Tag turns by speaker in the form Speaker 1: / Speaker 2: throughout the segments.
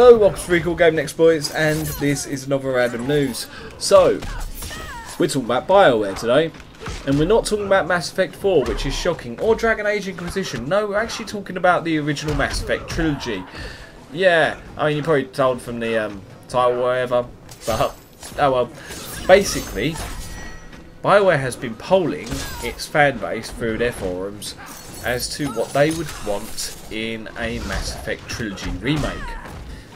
Speaker 1: Hello, welcome to Recall Gaming Exploits, and this is another random news. So, we're talking about BioWare today, and we're not talking about Mass Effect 4, which is shocking, or Dragon Age Inquisition. No, we're actually talking about the original Mass Effect trilogy. Yeah, I mean, you're probably told from the title or whatever, but, oh well. Basically, BioWare has been polling its fan base through their forums as to what they would want in a Mass Effect Trilogy remake.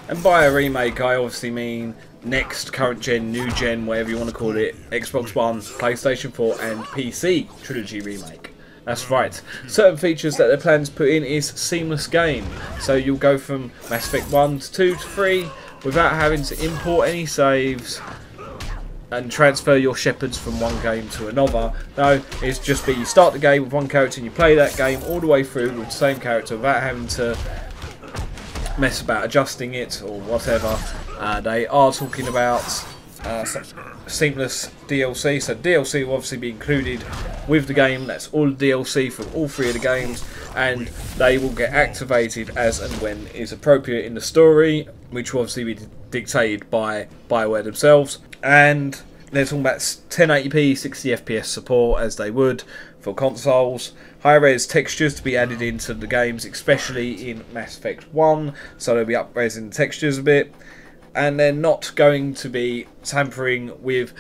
Speaker 1: And by a remake, I obviously mean next, current gen, new gen, whatever you want to call it, Xbox One, PlayStation 4 and PC Trilogy Remake. That's right. Certain features that they're planning to put in is seamless game. So you'll go from Mass Effect 1 to 2 to 3 without having to import any saves and transfer your Shepards from one game to another. No, it's just you start the game with one character and you play that game all the way through with the same character without having to mess about adjusting it or whatever. They are talking about seamless DLC, so DLC will obviously be included with the game. That's all the DLC from all three of the games, and they will get activated as and when is appropriate in the story, which will obviously be dictated by BioWare themselves. And they're talking about 1080p 60 FPS support, as they would for consoles. High res textures to be added into the games, especially in Mass Effect 1, so they'll be up-resing the textures a bit. And they're not going to be tampering with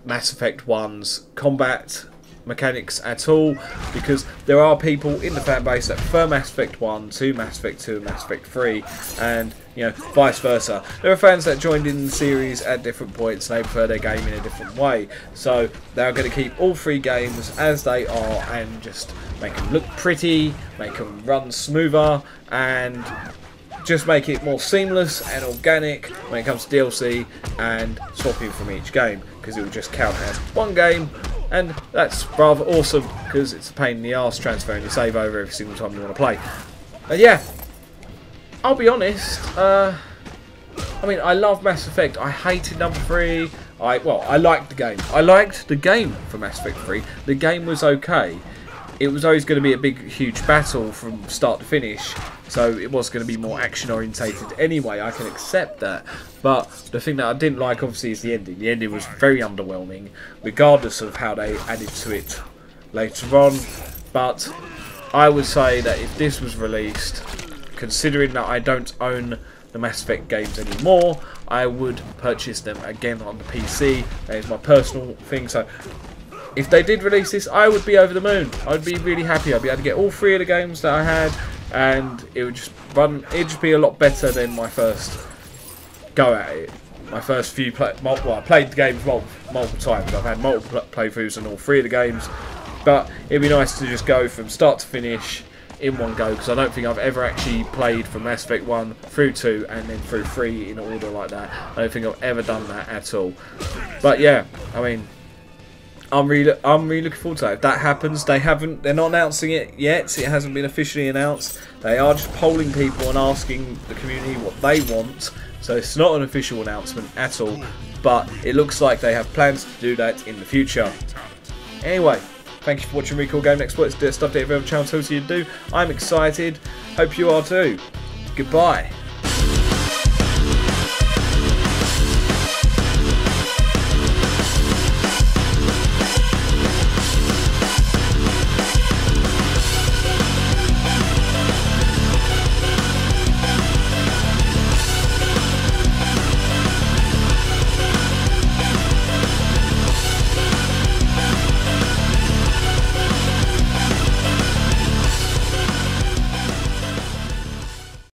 Speaker 1: Mass Effect 1's combat mechanics at all, because there are people in the fan base that prefer Mass Effect 1 to Mass Effect 2 and Mass Effect 3, and you know, vice versa. There are fans that joined in the series at different points and they prefer their game in a different way, so they're going to keep all three games as they are and just make them look pretty, make them run smoother, and just make it more seamless and organic when it comes to DLC and swapping from each game, because it will just count as one game. And that's rather awesome, because it's a pain in the arse transferring your save over every single time you want to play. Yeah, I'll be honest, I mean, I love Mass Effect. I hated number 3. I liked the game. I liked the game for Mass Effect 3. The game was okay. It was always going to be a big, huge battle from start to finish, so it was going to be more action-orientated anyway. I can accept that. But the thing that I didn't like, obviously, is the ending. The ending was very underwhelming, regardless of how they added to it later on. But I would say that if this was released, considering that I don't own the Mass Effect games anymore, I would purchase them again on the PC. That is my personal thing. So if they did release this, I would be over the moon. I would be really happy. I'd be able to get all three of the games that I had, and it would just run. It'd just be a lot better than my first go at it. My first few I played the games multiple times. I've had multiple playthroughs on all three of the games, but it'd be nice to just go from start to finish in one go, because I don't think I've ever actually played from Mass Effect 1 through 2 and then through 3 in order like that. I don't think I've ever done that at all. But yeah, I mean, I'm really looking forward to that. If that happens, they're not announcing it yet. It hasn't been officially announced. They are just polling people and asking the community what they want. So it's not an official announcement at all. But it looks like they have plans to do that in the future. Anyway, thank you for watching Recall Gaming Exploits. Do stuff that every other channel tells you to do. I'm excited. Hope you are too. Goodbye.